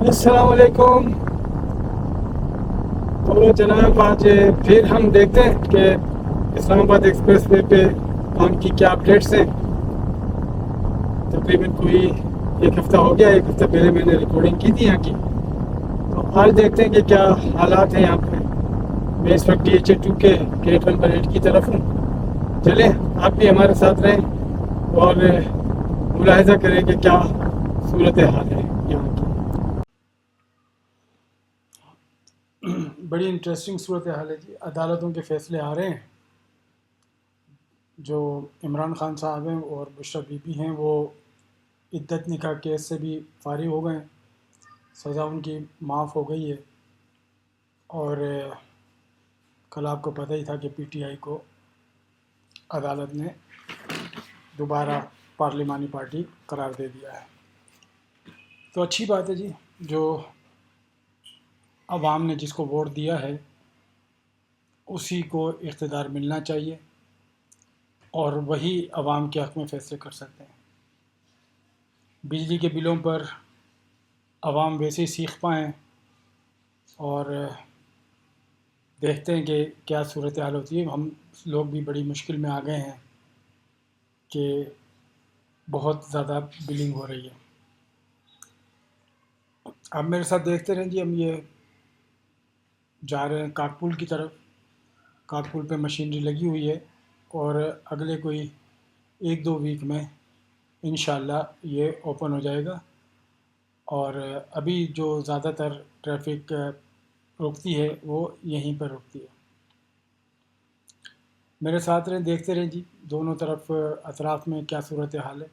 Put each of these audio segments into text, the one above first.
السلام علیکم۔ تو جناب آج پھر ہم دیکھتے ہیں کہ اسلام آباد ایکسپریس وے پہ کام کی کیا اپڈیٹس ہیں۔ تقریباً کوئی ایک ہفتہ ہو گیا، ایک ہفتہ پہلے میں نے ریکارڈنگ کی تھی یہاں کی۔ تو آج دیکھتے ہیں کہ کیا حالات ہیں یہاں پہ۔ میں اس وقت DHA2 کے گیٹ نمبر 8 کی طرف ہوں۔ چلیں آپ بھی ہمارے ساتھ رہیں اور ملاحظہ کریں کہ کیا صورت حال ہے یہاں کی۔ بڑی انٹرسٹنگ صورت حال ہے جی۔ عدالتوں کے فیصلے آ رہے ہیں۔ جو عمران خان صاحب ہیں اور بشریٰ بی بی ہیں وہ عدت نکاح کیس سے بھی فارغ ہو گئے ہیں، سزا ان کی معاف ہو گئی ہے۔ اور کل آپ کو پتہ ہی تھا کہ PTI کو عدالت نے دوبارہ پارلیمانی پارٹی قرار دے دیا ہے۔ تو اچھی بات ہے جی، جو عوام نے جس کو ووٹ دیا ہے اسی کو اقتدار ملنا چاہیے اور وہی عوام کے حق میں فیصلے کر سکتے ہیں۔ بجلی کے بلوں پر عوام ویسے ہی سیخ پائیں اور دیکھتے ہیں کہ کیا صورتحال ہوتی ہے۔ ہم لوگ بھی بڑی مشکل میں آ گئے ہیں کہ بہت زیادہ بلنگ ہو رہی ہے۔ اب میرے ساتھ دیکھتے رہیں جی، ہم یہ جا رہے ہیں کاکپول کی طرف۔ کاکپول پہ مشینری لگی ہوئی ہے اور اگلے کوئی 1-2 ویک میں انشاءاللہ یہ اوپن ہو جائے گا۔ اور ابھی جو زیادہ تر ٹریفک رکتی ہے وہ یہیں پر رکتی ہے۔ میرے ساتھ رہیں، دیکھتے رہیں جی دونوں طرف اطراف میں کیا صورتحال ہے۔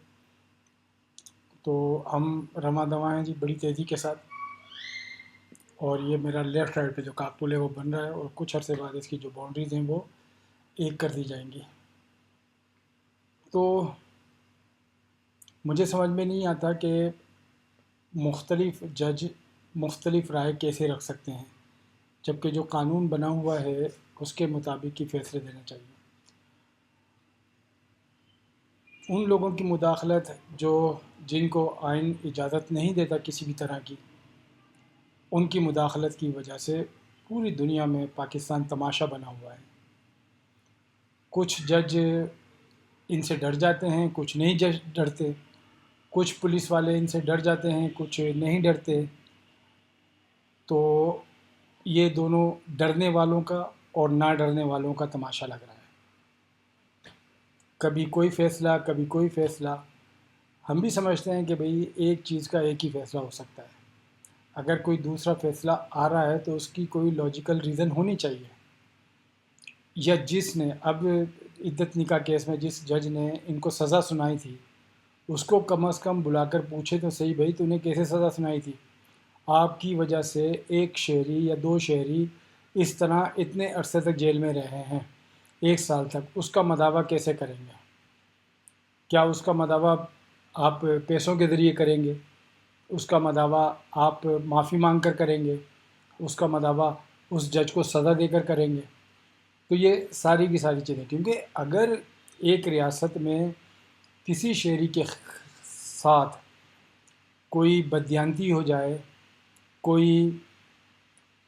تو ہم رواں دواں ہیں جی بڑی تیزی کے ساتھ، اور یہ میرا لیفٹ سائڈ پہ جو کاکپول ہے وہ بن رہا ہے اور کچھ عرصے بعد اس کی جو باؤنڈریز ہیں وہ ایک کر دی جائیں گی۔ تو مجھے سمجھ میں نہیں آتا کہ مختلف جج مختلف رائے کیسے رکھ سکتے ہیں، جبکہ جو قانون بنا ہوا ہے اس کے مطابق ہی فیصلے دینے چاہیے۔ ان لوگوں کی مداخلت جن کو آئین اجازت نہیں دیتا کسی بھی طرح کی، ان کی مداخلت کی وجہ سے پوری دنیا میں پاکستان تماشا بنا ہوا ہے۔ کچھ جج ان سے ڈر جاتے ہیں، کچھ نہیں جج ڈرتے، کچھ پولیس والے ان سے ڈر جاتے ہیں، کچھ نہیں ڈرتے۔ تو یہ دونوں ڈرنے والوں کا اور نہ ڈرنے والوں کا تماشا لگ رہا ہے۔ کبھی کوئی فیصلہ، کبھی کوئی فیصلہ۔ ہم بھی سمجھتے ہیں کہ بھئی ایک چیز کا ایک ہی فیصلہ ہو سکتا ہے۔ اگر کوئی دوسرا فیصلہ آ رہا ہے تو اس کی کوئی لاجیکل ریزن ہونی چاہیے، یا جس نے اب عدت نکاح کیس میں جس جج نے ان کو سزا سنائی تھی اس کو کم از کم بلا کر پوچھے تو صحیح، بھائی تو نے کیسے سزا سنائی تھی؟ آپ کی وجہ سے 1 شہری یا 2 شہری اس طرح اتنے عرصے تک جیل میں رہے ہیں، 1 سال تک، اس کا مداوع کیسے کریں گے؟ کیا اس کا مداوع آپ پیسوں کے ذریعے کریں گے؟ اس کا مداوع آپ معافی مانگ کر کریں گے؟ اس کا مداوع اس جج کو سزا دے کر کریں گے؟ تو یہ ساری کی ساری چیزیں، کیونکہ اگر ایک ریاست میں کسی شہری کے ساتھ کوئی بددیانتی ہو جائے، کوئی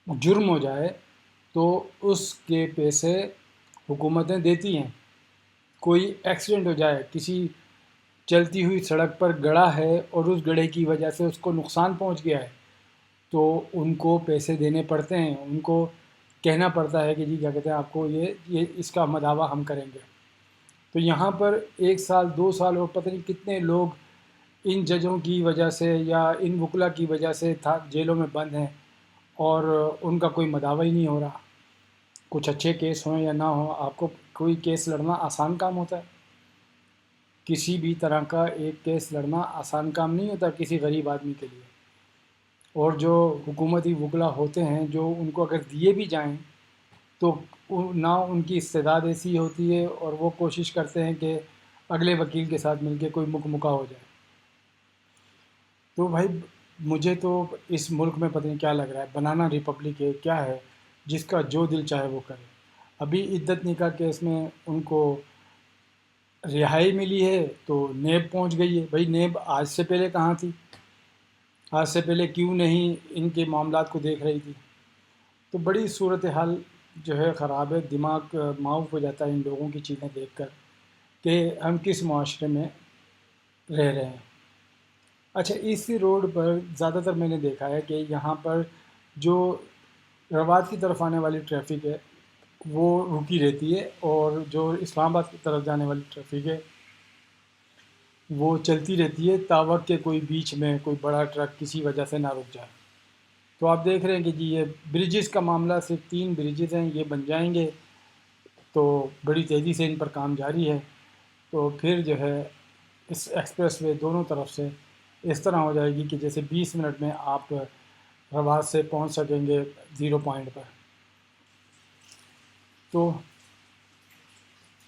جرم ہو جائے، تو اس کے پیسے حکومتیں دیتی ہیں۔ کوئی ایکسیڈنٹ ہو جائے، کسی چلتی ہوئی سڑک پر گڑھا ہے اور اس گڑھے کی وجہ سے اس کو نقصان پہنچ گیا ہے تو ان کو پیسے دینے پڑتے ہیں، ان کو کہنا پڑتا ہے کہ جی کیا کہتے ہیں آپ کو یہ اس کا مداوع ہم کریں گے۔ تو یہاں پر 1 سال 2 سال اور پتہ نہیں کتنے لوگ ان ججوں کی وجہ سے یا ان وکلا کی وجہ سے جیلوں میں بند ہیں اور ان کا کوئی مداوع ہی نہیں ہو رہا۔ کچھ اچھے کیس ہوں یا نہ ہوں، آپ کو کوئی کیس لڑنا آسان کام ہوتا ہے؟ کسی بھی طرح کا ایک کیس لڑنا آسان کام نہیں ہوتا کسی غریب آدمی کے لیے۔ اور جو حکومتی وکلا ہوتے ہیں جو ان کو اگر دیے بھی جائیں تو نہ ان کی استعداد ایسی ہوتی ہے، اور وہ کوشش کرتے ہیں کہ اگلے وکیل کے ساتھ مل کے کوئی مکہ ہو جائے۔ تو بھائی مجھے تو اس ملک میں پتہ نہیں کیا لگ رہا ہے، بنانا ریپبلک ہے کیا ہے، جس کا جو دل چاہے وہ کرے۔ ابھی عدت نکاح کیس میں ان کو رہائی ملی ہے تو نیب پہنچ گئی ہے۔ بھائی نیب آج سے پہلے کہاں تھی؟ آج سے پہلے کیوں نہیں ان کے معاملات کو دیکھ رہی تھی؟ تو بڑی صورتحال جو ہے خراب ہے، دماغ معاف ہو جاتا ہے ان لوگوں کی چیزیں دیکھ کر کہ ہم کس معاشرے میں رہ رہے ہیں۔ اچھا، اس روڈ پر زیادہ تر میں نے دیکھا ہے کہ یہاں پر جو رواد کی طرف آنے والی ٹریفک ہے وہ رکی رہتی ہے، اور جو اسلام آباد کی طرف جانے والی ٹریفک ہے وہ چلتی رہتی ہے، تاوقت کہ کوئی بیچ میں کوئی بڑا ٹرک کسی وجہ سے نہ رک جائے۔ تو آپ دیکھ رہے ہیں کہ جی یہ بریجز کا معاملہ، صرف 3 بریجز ہیں، یہ بن جائیں گے تو بڑی تیزی سے ان پر کام جاری ہے، تو پھر جو ہے اس ایکسپریس وے دونوں طرف سے اس طرح ہو جائے گی کہ جیسے 20 منٹ میں آپ رواد سے پہنچ سکیں گے 0 پوائنٹ پر۔ تو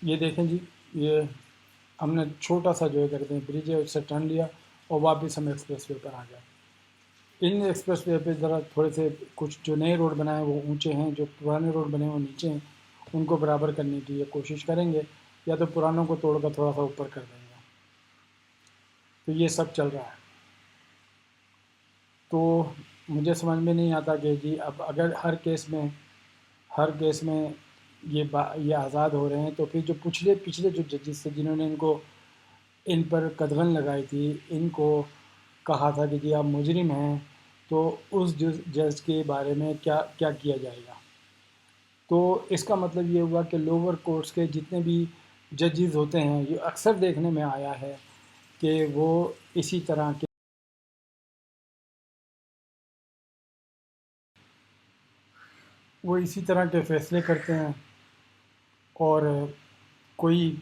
یہ دیکھیں جی، یہ ہم نے چھوٹا سا جو ہے کرتے ہیں برج ہے اس سے ٹرن لیا اور واپس ہم ایکسپریس وے پر آ گئے۔ ان ایکسپریس وے پہ ذرا تھوڑے سے کچھ جو نئے روڈ بنائے وہ اونچے ہیں، جو پرانے روڈ بنے وہ نیچے ہیں، ان کو برابر کرنے کی یہ کوشش کریں گے، یا تو پرانوں کو توڑ کر تھوڑا سا اوپر کر دیں گے۔ تو یہ سب چل رہا ہے۔ تو مجھے سمجھ میں نہیں آتا کہ جی اب اگر ہر کیس میں یہ آزاد ہو رہے ہیں، تو پھر جو پچھلے جو ججز تھے جنہوں نے ان کو ان پر قدغن لگائی تھی، ان کو کہا تھا کہ جی آپ مجرم ہیں، تو اس جج کے بارے میں کیا کیا جائے گا؟ تو اس کا مطلب یہ ہوا کہ لوور کورٹس کے جتنے بھی ججز ہوتے ہیں، یہ اکثر دیکھنے میں آیا ہے کہ وہ اسی طرح کے فیصلے کرتے ہیں، اور کوئی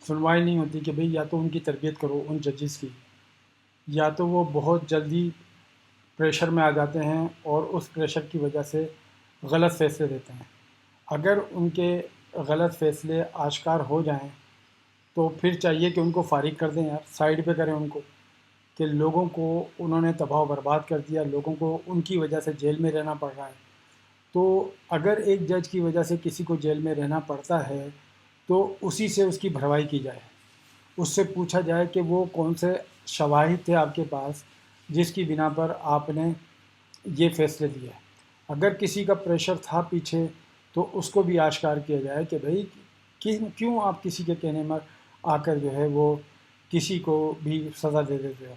سنوائی نہیں ہوتی کہ بھئی یا تو ان کی تربیت کرو ان ججز کی، یا تو وہ بہت جلدی پریشر میں آ جاتے ہیں اور اس پریشر کی وجہ سے غلط فیصلے دیتے ہیں۔ اگر ان کے غلط فیصلے آشکار ہو جائیں تو پھر چاہیے کہ ان کو فارغ کر دیں، یار سائڈ پہ کریں ان کو، کہ لوگوں کو انہوں نے تباہ و برباد کر دیا، لوگوں کو ان کی وجہ سے جیل میں رہنا پڑ رہا ہے۔ تو اگر ایک جج کی وجہ سے کسی کو جیل میں رہنا پڑتا ہے تو اسی سے اس کی بھروائی کی جائے، اس سے پوچھا جائے کہ وہ کون سے شواہد تھے آپ کے پاس جس کی بنا پر آپ نے یہ فیصلے دیے۔ اگر کسی کا پریشر تھا پیچھے تو اس کو بھی آشکار کیا جائے کہ بھئی کیوں آپ کسی کے کہنے میں آ کر جو ہے وہ کسی کو بھی سزا دے دیتے ہو۔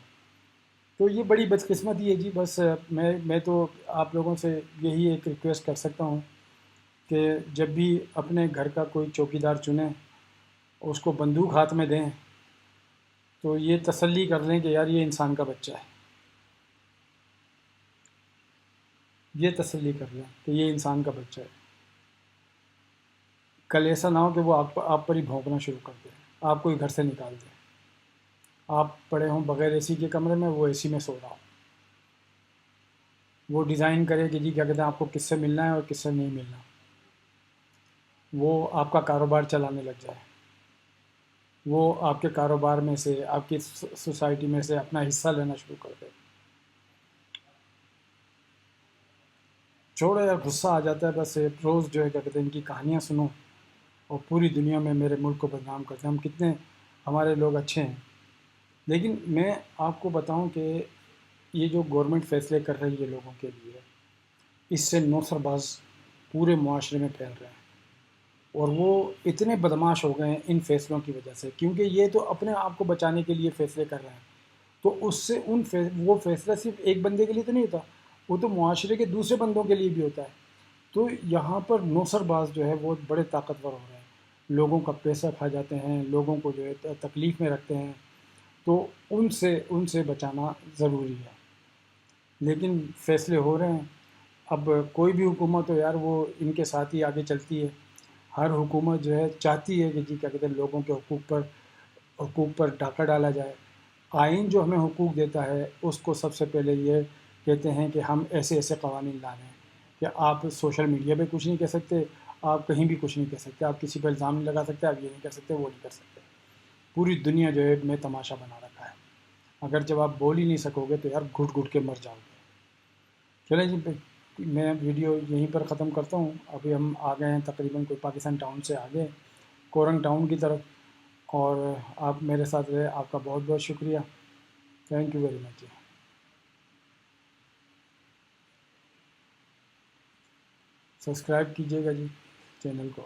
تو یہ بڑی بدقسمتی ہے جی۔ بس میں تو آپ لوگوں سے یہی ایک ریکویسٹ کر سکتا ہوں کہ جب بھی اپنے گھر کا کوئی چوکیدار چنیں، اس کو بندوق ہاتھ میں دیں تو یہ تسلی کر لیں کہ یار یہ انسان کا بچہ ہے، یہ تسلی کر لیں کہ یہ انسان کا بچہ ہے۔ کل ایسا نہ ہو کہ وہ آپ پر ہی بھونکنا شروع کر دے، آپ کو ہی گھر سے نکال دے، آپ پڑے ہوں بغیر اے سی کے کمرے میں، وہ اے سی میں سو رہا ہو، وہ ڈیزائن کرے کہ جی کیا کہتے ہیں آپ کو کس سے ملنا ہے اور کس سے نہیں ملنا، وہ آپ کا کاروبار چلانے لگ جائے، وہ آپ کے کاروبار میں سے، آپ کی سوسائٹی میں سے اپنا حصہ لینا شروع کر دے۔ چھوڑو یار، غصہ آ جاتا ہے بس روز جو ہے کیا کہتے ہیں ان کی کہانیاں سنو اور پوری دنیا میں میرے ملک کو بدنام کرتے ہیں۔ ہم کتنے ہمارے لوگ اچھے ہیں، لیکن میں آپ کو بتاؤں کہ یہ جو گورنمنٹ فیصلے کر رہی ہے لوگوں کے لیے، اس سے نوسر باز پورے معاشرے میں پھیل رہے ہیں، اور وہ اتنے بدماش ہو گئے ہیں ان فیصلوں کی وجہ سے، کیونکہ یہ تو اپنے آپ کو بچانے کے لیے فیصلے کر رہے ہیں، تو اس سے وہ فیصلہ صرف ایک بندے کے لیے تو نہیں ہوتا، وہ تو معاشرے کے دوسرے بندوں کے لیے بھی ہوتا ہے۔ تو یہاں پر نوسر باز جو ہے وہ بڑے طاقتور ہو رہے ہیں، لوگوں کا پیسہ کھا جاتے ہیں، لوگوں کو جو ہے تکلیف میں رکھتے ہیں، تو ان سے بچانا ضروری ہے۔ لیکن فیصلے ہو رہے ہیں، اب کوئی بھی حکومت ہو یار وہ ان کے ساتھ ہی آگے چلتی ہے۔ ہر حکومت جو ہے چاہتی ہے کہ جی کیا کہتے ہیں لوگوں کے حقوق پر ڈاکہ ڈالا جائے۔ آئین جو ہمیں حقوق دیتا ہے اس کو سب سے پہلے یہ کہتے ہیں کہ ہم ایسے ایسے قوانین لا رہے ہیں کہ آپ سوشل میڈیا پہ کچھ نہیں کہہ سکتے، آپ کہیں بھی کچھ نہیں کہہ سکتے، آپ کسی پہ الزام نہیں لگا سکتے، آپ یہ نہیں کر سکتے، وہ نہیں کر سکتے۔ پوری دنیا جو ہے میں تماشا بنا رکھا ہے۔ اگر جب آپ بول ہی نہیں سکو گے تو یار گھٹ گھٹ کے مر جاؤ گے۔ چلیں جی، میں ویڈیو یہیں پر ختم کرتا ہوں۔ ابھی ہم آ گئے ہیں تقریباً کوئی پاکستان ٹاؤن سے آگے، کورنگ ٹاؤن کی طرف، اور آپ میرے ساتھ رہے، آپ کا بہت بہت شکریہ۔ Thank you very much. Subscribe کیجیے گا جی چینل کو.